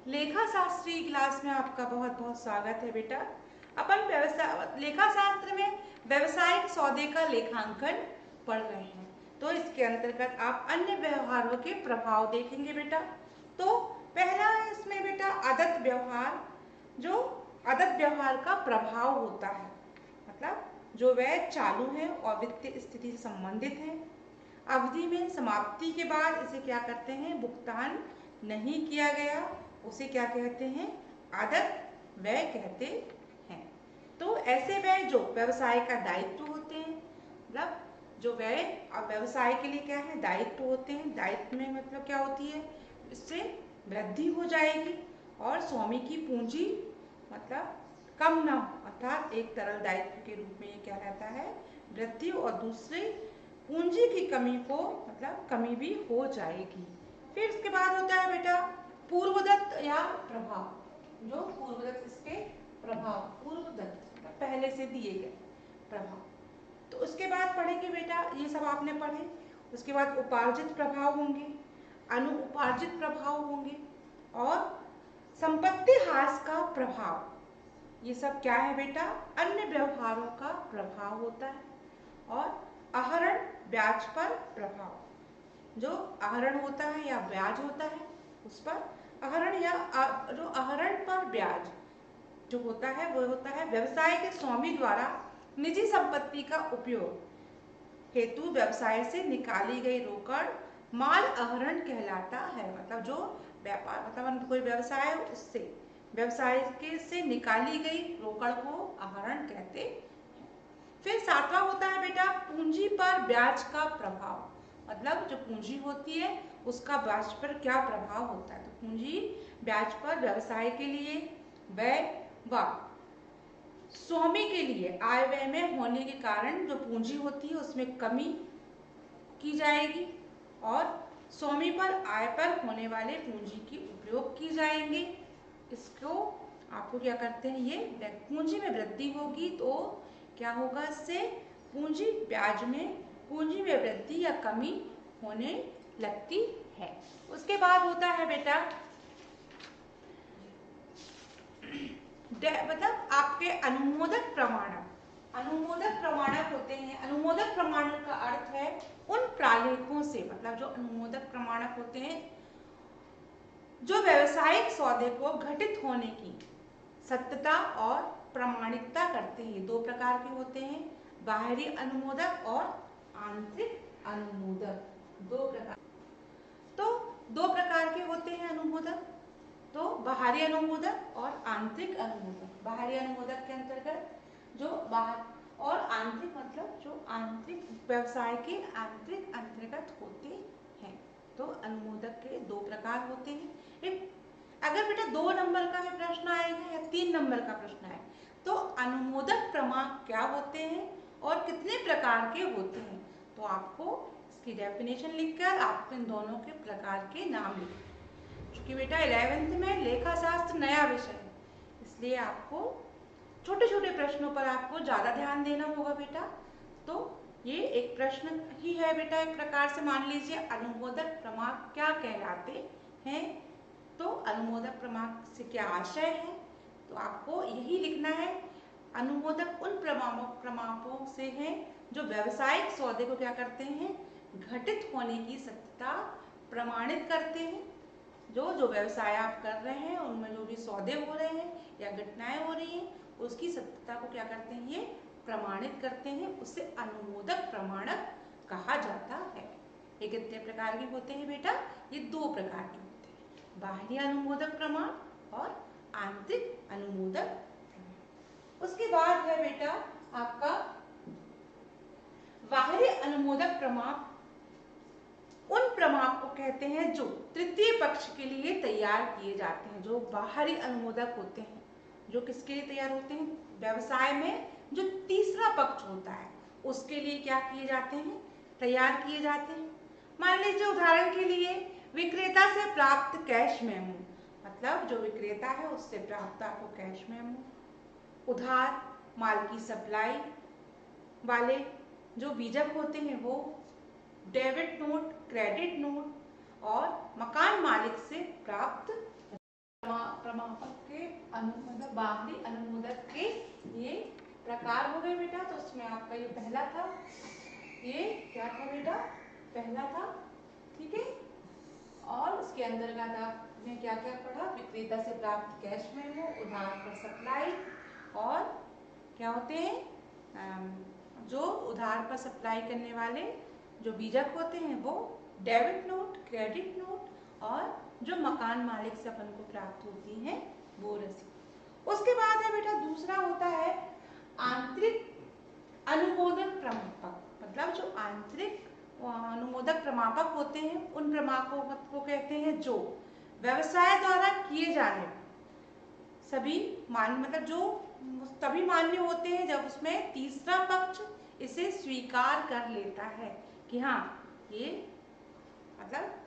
लेखा शास्त्र की क्लास में आपका बहुत बहुत स्वागत है बेटा। अपन व्यवसाय लेखा शास्त्र में व्यवसायिक सौदे का लेखांकन पढ़ रहे हैं। तो इसके अंतर्गत आप अन्य व्यवहारों के प्रभाव देखेंगे बेटा। तो पहला है इसमें बेटा आदत व्यवहार। जो आदत व्यवहार का प्रभाव होता है, मतलब जो वह चालू है और वित्तीय स्थिति से संबंधित है। अवधि में समाप्ति के बाद इसे क्या करते हैं, भुगतान नहीं किया गया, उसे क्या कहते हैं, आदत व्यय कहते हैं। तो ऐसे व्यय जो व्यवसाय का दायित्व होते हैं, मतलब जो व्यय अब व्यवसाय के लिए क्या है, दायित्व होते हैं। दायित्व में मतलब क्या होती है, इससे वृद्धि हो जाएगी और स्वामी की पूंजी मतलब कम ना हो, अर्थात एक तरल दायित्व के रूप में ये क्या रहता है, वृद्धि, और दूसरे पूंजी की कमी को मतलब कमी भी हो जाएगी। फिर इसके बाद होता है बेटा पूर्वदत्त या प्रभाव। जो पूर्वदत्त इसके प्रभाव, पूर्वदत्त पहले से दिए गए प्रभाव। तो उसके बाद पढ़ेंगे बेटा, ये सब आपने पढ़े। उसके बाद उपार्जित प्रभाव होंगे, अनुउपार्जित प्रभाव होंगे और संपत्ति ह्रास का प्रभाव। ये सब क्या है बेटा, अन्य व्यवहारों का प्रभाव होता है। और आहरण ब्याज पर प्रभाव। जो आहरण होता है या ब्याज होता है उस पर आहरण या जो आहरण पर ब्याज जो होता है वो होता है व्यवसाय के स्वामी द्वारा निजी संपत्ति का उपयोग हेतु व्यवसाय से निकाली गई रोकड़ माल आहरण कहलाता है। मतलब जो व्यापार मतलब कोई व्यवसाय है उससे व्यवसाय के से निकाली गई रोकड़ को आहरण कहते हैं। फिर सातवां होता है बेटा पूंजी पर ब्याज का प्रभाव। मतलब जो पूंजी होती है उसका ब्याज पर क्या प्रभाव होता है। तो पूंजी ब्याज पर व्यवसाय के लिए व्यय व स्वामी के लिए आय व्यय में होने के कारण जो पूंजी होती है उसमें कमी की जाएगी और स्वामी पर आय पर होने वाले पूंजी की उपयोग की जाएंगे। इसको आपको क्या करते हैं, ये पूंजी में वृद्धि होगी तो क्या होगा, इससे पूंजी ब्याज में पूंजी में वृद्धि या कमी होने लगती है। उसके बाद होता है बेटा मतलब आपके अनुमोदक प्रमाणक। अनुमोदक प्रमाणक होते हैं, अनुमोदक प्रमाणक का अर्थ है उन प्रालेखों से, मतलब जो अनुमोदक प्रमाणक होते हैं जो व्यवसायिक सौदे को घटित होने की सत्यता और प्रमाणिकता करते हैं। दो प्रकार के होते हैं, बाहरी अनुमोदक और आंतरिक अनुमोदक। दो प्रकार, तो दो प्रकार के होते हैं अनुमोदक, तो बाहरी अनुमोदक और आंतरिक अनुमोदक। बाहरी अनुमोदक के अंतर्गत जो बाहर और आंतरिक मतलब जो आंतरिक व्यवसाय के आंतरिक अंतर्गत होते हैं। तो अनुमोदक के दो प्रकार होते हैं। एक अगर बेटा 2 नंबर का भी प्रश्न आएगा या 3 नंबर का प्रश्न आए तो अनुमोदक प्रमाण क्या होते हैं और कितने प्रकार के होते हैं, तो आपको इसकी डेफिनेशन लिखकर आपको इन दोनों के प्रकार के नाम लिखने। क्योंकि बेटा 11th में लेखा शास्त्र नया विषय है, इसलिए आपको छोटे छोटे प्रश्नों पर आपको ज़्यादा ध्यान देना होगा बेटा। तो ये एक प्रश्न ही है बेटा, एक प्रकार से मान लीजिए अनुमोदक प्रमाण क्या कहलाते हैं। तो अनुमोदक प्रमाण से क्या आशय है, तो आपको यही लिखना है, अनुमोदक उन प्रमाणों से हैं जो व्यावसायिक सौदे को क्या करते हैं, घटित होने की सत्यता प्रमाणित करते हैं। जो जो व्यवसाय आप कर रहे हैं उनमें जो भी सौदे हो रहे हैं या घटनाएं हो रही हैं उसकी सत्यता को क्या करते हैं, ये प्रमाणित करते हैं, उसे अनुमोदक प्रमाणक कहा जाता है। ये कितने प्रकार के होते हैं बेटा, ये 2 प्रकार के होते हैं, बाहरी अनुमोदक प्रमाण और आंतरिक अनुमोदक प्रमाण। उसके बाद है बेटा आपका बाहरी अनुमोदक प्रमाण। उन प्रमाण को कहते हैं जो तृतीय पक्ष के लिए तैयार किए जाते हैं। जो बाहरी अनुमोदक होते हैं जो किसके लिए तैयार होते हैं, व्यवसाय में जो तीसरा पक्ष होता है उसके लिए क्या किए जाते हैं, तैयार किए जाते हैं। मान लीजिए उदाहरण के लिए विक्रेता से प्राप्त कैश मेमो, मतलब जो विक्रेता है उससे प्राप्त आपको कैश मेमो, उधार माल की सप्लाई वाले जो बीजक होते हैं वो, डेबिट नोट, क्रेडिट नोट और मकान मालिक से प्राप्त प्रमापक के मतलब बाहरी अनुमोदक के ये प्रकार हो गए बेटा। तो उसमें आपका ये पहला था, ये क्या था बेटा, पहला था, ठीक है। और उसके अंतर्गत आपने क्या क्या पढ़ा, विक्रेता से प्राप्त कैश मेमो, उधार पर सप्लाई, और क्या होते हैं जो उधार पर सप्लाई करने वाले जो बीजक होते हैं वो डेबिट नोट, क्रेडिट नोट, और जो मकान मालिक से अपन को प्राप्त होती हैं वो रसीद। उसके बाद है बेटा दूसरा होता है आंतरिक अनुमोदक प्रमापक। मतलब जो आंतरिक अनुमोदक प्रमापक होते हैं उन प्रमापकों को कहते हैं जो व्यवसाय द्वारा किए जाने सभी मतलब जो तभी मान्य होते हैं जब उसमें तीसरा पक्ष इसे स्वीकार कर लेता है कि हाँ ये मतलब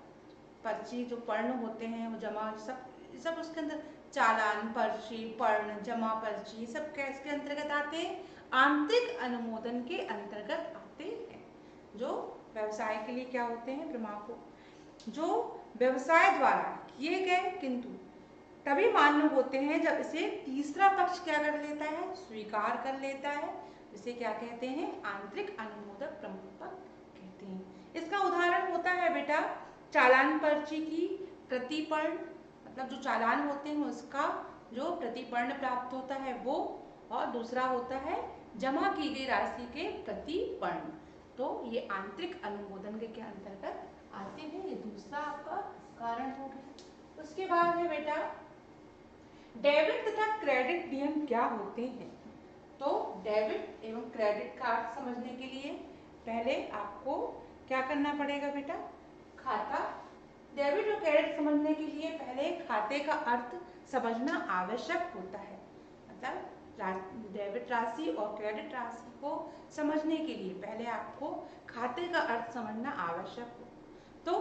पर्ची जो पर्ण होते हैं वो जमा सब उसके अंदर चालान, पर्ची, पर्ण, जमा पर्ची सब कैसे अंतर्गत आते हैं, आंतरिक अनुमोदन के अंतर्गत आते हैं। जो व्यवसाय के लिए क्या होते हैं प्रमाणपत्र, जो व्यवसाय द्वारा किए गए किंतु तभी मान्य होते हैं जब इसे तीसरा पक्ष क्या कर लेता है, स्वीकार कर लेता है। इसे क्या कहते हैं, आंतरिक अनुमोदक प्रमाणपत्र कहते हैं। इसका उदाहरण होता है बेटा चालान पर्ची की प्रतिपर्ण, मतलब जो चालान होते हैं उसका जो प्रतिपर्ण प्राप्त होता है वो, और दूसरा होता है जमा की गई राशि के प्रतिपर्ण। तो ये आंतरिक अनुमोदन के अंतर्गत आते हैं। ये दूसरा आपका कारण हो गया। उसके बाद है बेटा डेबिट तथा क्रेडिट नियम क्या होते हैं। तो डेबिट एवं क्रेडिट कार्ड समझने के लिए पहले आपको क्या करना पड़ेगा बेटा, खाता। डेबिट और क्रेडिट समझने के लिए पहले खाते का अर्थ समझना आवश्यक होता है। मतलब डेबिट राशि और क्रेडिट राशि को समझने के लिए पहले आपको खाते का अर्थ समझना आवश्यक हो। तो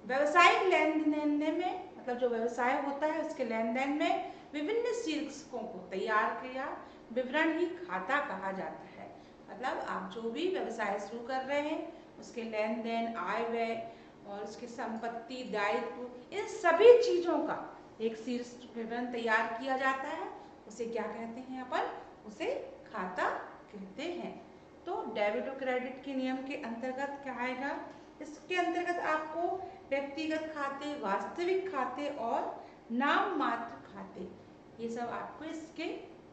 व्यवसायिक लेन देन में मतलब जो व्यवसाय होता है उसके लेन देन में विभिन्न शीर्षकों को तैयार किया विवरण ही खाता कहा जाता है। मतलब आप जो भी व्यवसाय शुरू कर रहे हैं उसके लेन देन, आय व्यय और उसकी संपत्ति, दायित्व, इन सभी चीजों का एक शीर्ष विवरण तैयार किया जाता है। उसे क्या कहते हैं अपन, उसे खाता कहते हैं। तो डेबिट और क्रेडिट के नियम के अंतर्गत क्या आएगा, इसके अंतर्गत आपको व्यक्तिगत खाते, वास्तविक खाते और नाम मात्र खाते, ये सब आपको इसके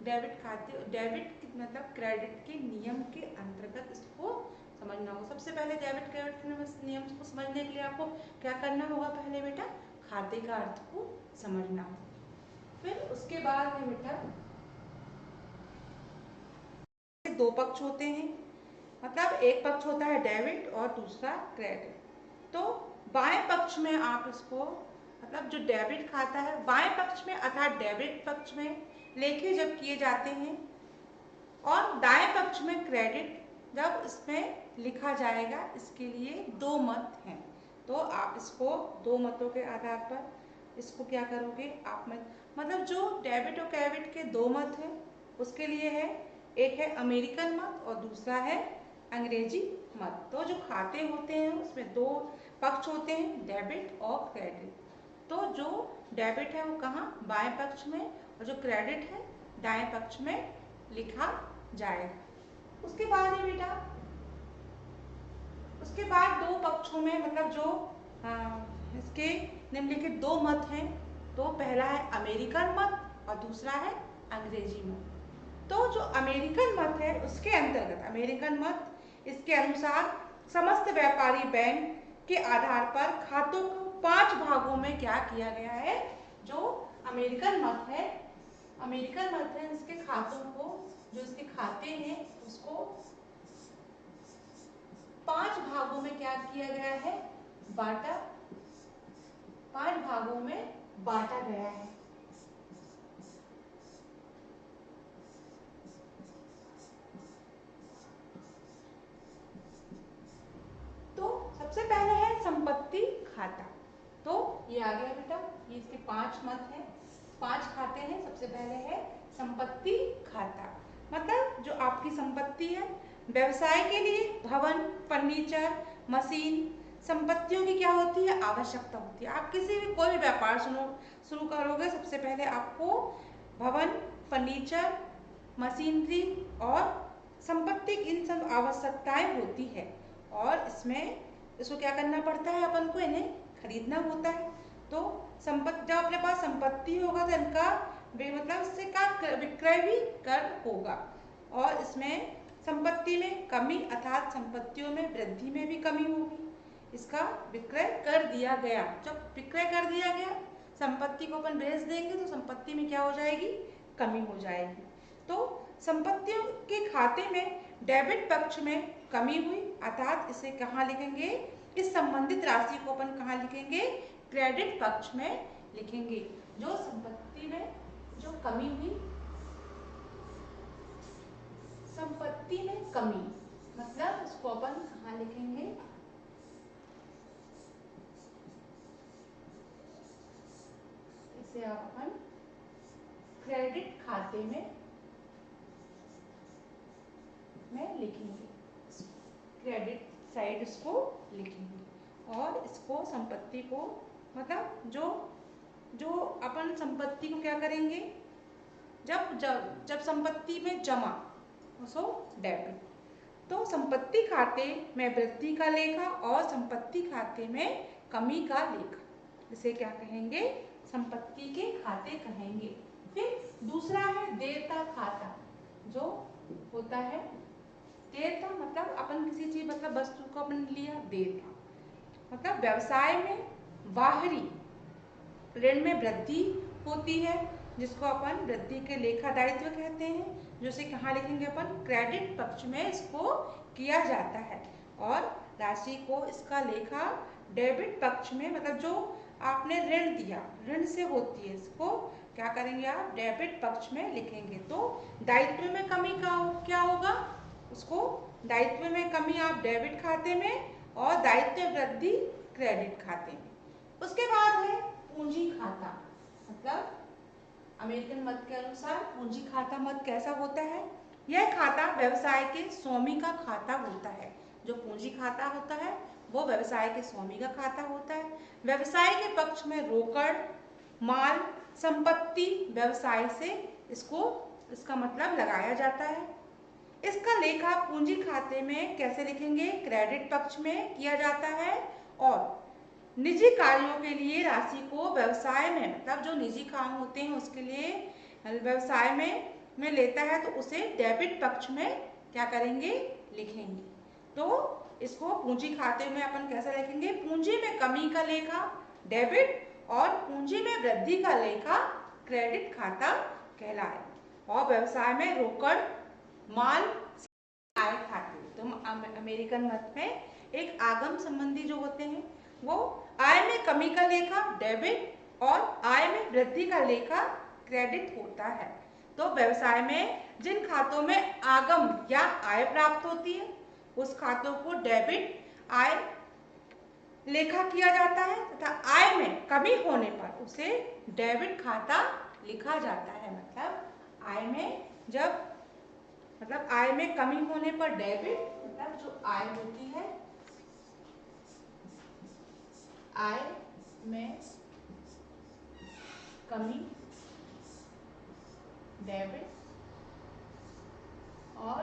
डेबिट खाते, डेबिट मतलब क्रेडिट के नियम के अंतर्गत इसको समझना होगा। सबसे पहले डेबिट क्रेडिट के नियम को समझने के लिए आपको क्या करना होगा, पहले बेटा खाते का अर्थ को समझना होगा। फिर उसके बाद है बेटा दो पक्ष होते हैं, मतलब एक पक्ष होता है डेबिट और दूसरा क्रेडिट। तो बाएं पक्ष में आप इसको मतलब जो डेबिट खाता है बाएं पक्ष में अर्थात डेबिट पक्ष में लेखे जब किए जाते हैं और दाएं पक्ष में क्रेडिट जब इसमें लिखा जाएगा, इसके लिए दो मत हैं। तो आप इसको दो मतों के आधार पर इसको क्या करोगे आप मतलब जो डेबिट और क्रेडिट के दो मत हैं उसके लिए है, एक है अमेरिकन मत और दूसरा है अंग्रेजी मत। तो जो खाते होते हैं उसमें दो पक्ष होते हैं, डेबिट और क्रेडिट। तो जो डेबिट है वो कहाँ, बाएं पक्ष में, और जो क्रेडिट है दाएं पक्ष में लिखा जाएगा। उसके बाद है बेटा उसके बाद दो पक्षों में मतलब जो इसके निम्नलिखित दो मत हैं। तो पहला है अमेरिकन मत और दूसरा है अंग्रेजी मत। तो जो अमेरिकन मत है उसके अंतर्गत अमेरिकन मत इसके अनुसार समस्त व्यापारी बैंक के आधार पर खातों को 5 भागों में क्या किया गया है, जो अमेरिकन मत है इसके खातों को, जो इसके खाते हैं उसको 5 भागों में क्या किया गया है, 5 भागों में बांटा गया है। तो सबसे पहले है संपत्ति खाता। तो ये आ गया बेटा, ये इसके 5 मत हैं, 5 खाते हैं। सबसे पहले है संपत्ति खाता, मतलब जो आपकी संपत्ति है व्यवसाय के लिए भवन, फर्नीचर, मशीन, संपत्तियों की क्या होती है, आवश्यकता होती है। आप किसी भी कोई भी व्यापार शुरू करोगे, सबसे पहले आपको भवन, फर्नीचर, मशीनरी और संपत्ति, इन सब आवश्यकताएं होती है। और इसको क्या करना पड़ता है, अपन को इन्हें खरीदना होता है। तो जब अपने पास संपत्ति होगा तो इनका मतलब इससे का विक्रय भी कर होगा। और इसमें संपत्ति में कमी अर्थात संपत्तियों में वृद्धि में भी कमी होगी। इसका विक्रय कर दिया गया, जब विक्रय कर दिया गया, संपत्ति को अपन बेच देंगे तो संपत्ति में क्या हो जाएगी, कमी हो जाएगी। तो संपत्तियों के खाते में डेबिट पक्ष में कमी हुई, अर्थात इसे कहाँ लिखेंगे, इस संबंधित राशि को अपन कहाँ लिखेंगे, क्रेडिट पक्ष में लिखेंगे। जो संपत्ति में जो कमी हुई, संपत्ति में कमी, मतलब इसको अपन कहाँ लिखेंगे, इसे अपन क्रेडिट खाते में लिखेंगे, क्रेडिट साइड इसको लिखेंगे। और इसको संपत्ति को मतलब जो अपन संपत्ति को क्या करेंगे, जब संपत्ति में जमा सो डेबिट। तो संपत्ति खाते में वृद्धि का लेखा और संपत्ति खाते में कमी का लेखा, इसे क्या कहेंगे, संपत्ति के खाते कहेंगे। फिर दूसरा है देयता खाता, जो होता है देयता मतलब अपन किसी चीज मतलब वस्तु को अपन लिया, देयता मतलब व्यवसाय में बाहरी ऋण में वृद्धि होती है, जिसको अपन वृद्धि के लेखा दायित्व कहते हैं, जो से कहाँ लिखेंगे अपन, क्रेडिट पक्ष में इसको किया जाता है। और राशि को इसका लेखा डेबिट पक्ष में, मतलब जो आपने ऋण दिया, ऋण से होती है, इसको क्या करेंगे आप, डेबिट पक्ष में लिखेंगे। तो दायित्व में कमी का क्या होगा, उसको दायित्व में कमी आप डेबिट खाते में और दायित्व वृद्धि क्रेडिट खाते में। उसके बाद है पूंजी खाता, मतलब अमेरिकन मत के अनुसार पूंजी खाता मत कैसा होता है, यह खाता व्यवसाय के स्वामी का खाता होता है। जो पूंजी खाता होता है वो व्यवसाय के स्वामी का खाता होता है। व्यवसाय के पक्ष में रोकड़, माल, संपत्ति व्यवसाय से इसका मतलब लगाया जाता है। इसका लेखा पूंजी खाते में कैसे लिखेंगे, क्रेडिट पक्ष में किया जाता है। और निजी कार्यों के लिए राशि को व्यवसाय में, मतलब जो निजी काम होते हैं उसके लिए व्यवसाय में लेता है, तो उसे डेबिट पक्ष में क्या करेंगे, लिखेंगे। तो इसको पूंजी खाते में अपन कैसे लिखेंगे, पूंजी में कमी का लेखा डेबिट और पूंजी में वृद्धि का लेखा क्रेडिट खाता कहलाए। और व्यवसाय में रोकड़, माल, आय खाते, तो अमेरिकन मत में एक आगम संबंधी जो होते हैं वो आय में कमी का लेखा डेबिट और आय में वृद्धि का लेखा क्रेडिट होता है। तो व्यवसाय में जिन खातों में आगम या आय प्राप्त होती है उस खातों को डेबिट आय लेखा किया जाता है, तथा आय में कमी होने पर उसे डेबिट खाता लिखा जाता है। मतलब आय में कमी होने पर डेबिट, मतलब जो आय होती है, आय में कमी डेबिट और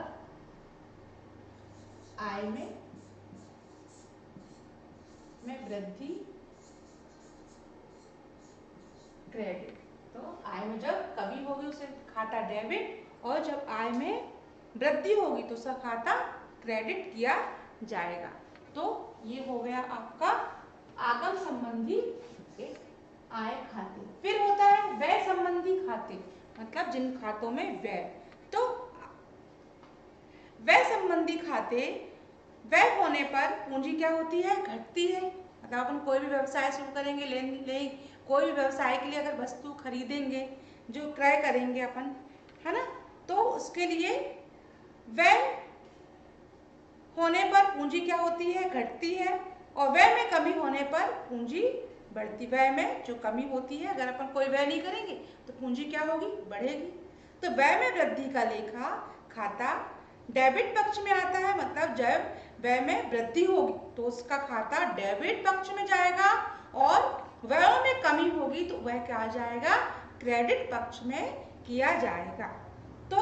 आय में वृद्धि क्रेडिट। तो आय में जब कमी होगी उसे खाता डेबिट और जब आय में वृद्धि होगी तो उसका खाता क्रेडिट किया जाएगा। तो ये हो गया आपका आगम संबंधी आय खाते। फिर होता है व्यय संबंधी खाते, मतलब जिन खातों में व्यय। तो व्यय संबंधी खाते, व्यय होने पर पूंजी क्या होती है, घटती है। मतलब अपन कोई भी व्यवसाय शुरू करेंगे, कोई भी व्यवसाय के लिए अगर वस्तु खरीदेंगे, जो क्रय करेंगे अपन, है ना, तो उसके लिए व्यय होने पर पूंजी क्या होती है, घटती है। और व्यय में कमी होने पर पूंजी बढ़ती। व्यय में जो कमी होती है, अगर अपन कोई व्यय नहीं करेंगे तो पूंजी क्या होगी, बढ़ेगी। तो व्यय में वृद्धि का लेखा खाता डेबिट पक्ष में आता है, मतलब जब व्यय में वृद्धि होगी तो उसका खाता डेबिट पक्ष में जाएगा, और व्ययों में कमी होगी तो वह क्या जाएगा, क्रेडिट पक्ष में किया जाएगा। तो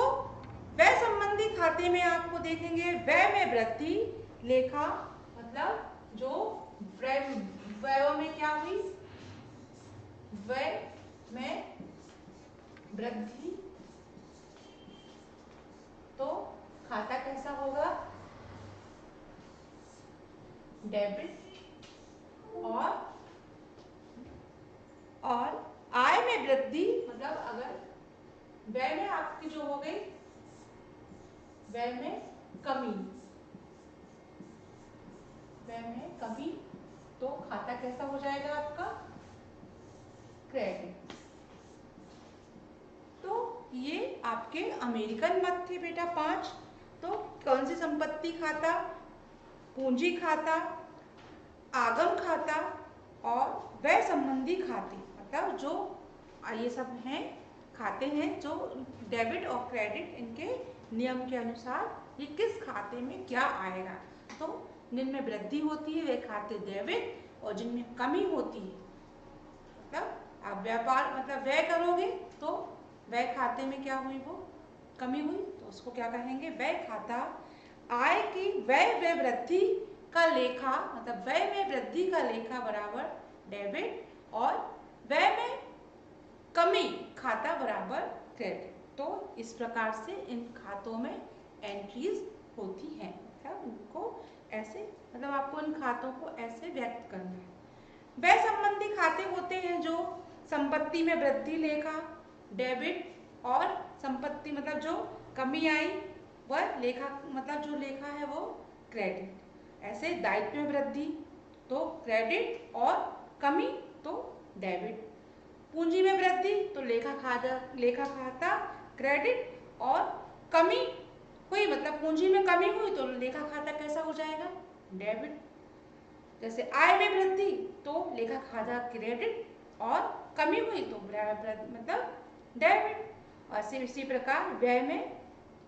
व्यय संबंधी खाते में आपको देखेंगे व्यय में वृद्धि लेखा, मतलब जो व्ययों में क्या हुई, व्यय में वृद्धि, तो खाता कैसा होगा, डेबिट। और आय में वृद्धि, मतलब अगर व्यय में आपकी जो हो गई, व्यय में कमी, व्यय में कमी, तो खाता कैसा हो जाएगा आपका, क्रेडिट। तो ये आपके अमेरिकन मत थे बेटा 5। तो कौन सी संपत्ति खाता, पूंजी खाता, आगम खाता और व्यय संबंधी खाते, मतलब जो ये सब हैं खाते हैं जो डेबिट और क्रेडिट, इनके नियम के अनुसार ये किस खाते में क्या आएगा। तो जिनमें वृद्धि होती है वे खाते डेबिट, और जिनमें कमी होती है, मतलब आप व्यापार मतलब व्यय करोगे तो व्यय खाते में क्या हुई, वो कमी हुई, तो उसको क्या कहेंगे, व्यय खाता। आय की व्यय में वृद्धि का लेखा, मतलब व्यय में वृद्धि का लेखा बराबर डेबिट, और व्यय में कमी खाता बराबर क्रेडिट। तो इस प्रकार से इन खातों में एंट्रीज होती हैं, मतलब उनको ऐसे, मतलब आपको इन खातों को ऐसे व्यक्त करना है। व्यय संबंधी खाते होते हैं जो संपत्ति में वृद्धि लेखा डेबिट, और संपत्ति मतलब जो कमी आई वह लेखा, मतलब जो लेखा है वो क्रेडिट। ऐसे दायित्व में वृद्धि तो क्रेडिट, और कमी तो डेबिट। पूंजी में वृद्धि तो लेखा खाता क्रेडिट, और कमी हुई मतलब पूंजी में कमी हुई तो लेखा खाता कैसा हो जाएगा, डेबिट। जैसे आय में वृद्धि तो लेखा खाता क्रेडिट, और कमी हुई तो मतलब डेबिट। और इसी प्रकार व्यय में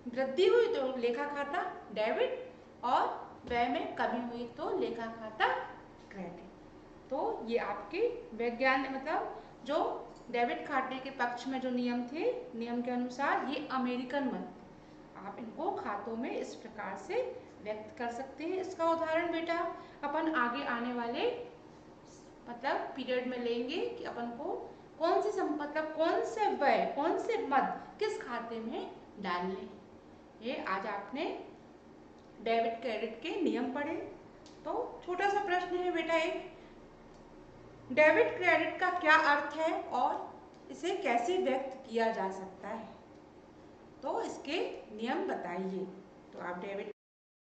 वृद्धि हुई तो लेखा खाता डेबिट, और व्यय में कमी हुई तो लेखा खाता क्रेडिट। तो ये आपके वैज्ञानिक मतलब जो डेबिट खाते के पक्ष में जो नियम थे, नियम के अनुसार ये अमेरिकन मत, आप इनको खातों में इस प्रकार से व्यक्त कर सकते हैं। इसका उदाहरण बेटा अपन आगे आने वाले मतलब पीरियड में लेंगे कि अपन को कौन सी मतलब कौन से व्यय, कौन से मद किस खाते में डालने। ये आज आपने डेबिट क्रेडिट के नियम पढ़े। तो छोटा सा प्रश्न है बेटा एक, डेबिट क्रेडिट का क्या अर्थ है और इसे कैसे व्यक्त किया जा सकता है, तो इसके नियम बताइए। तो आप डेबिट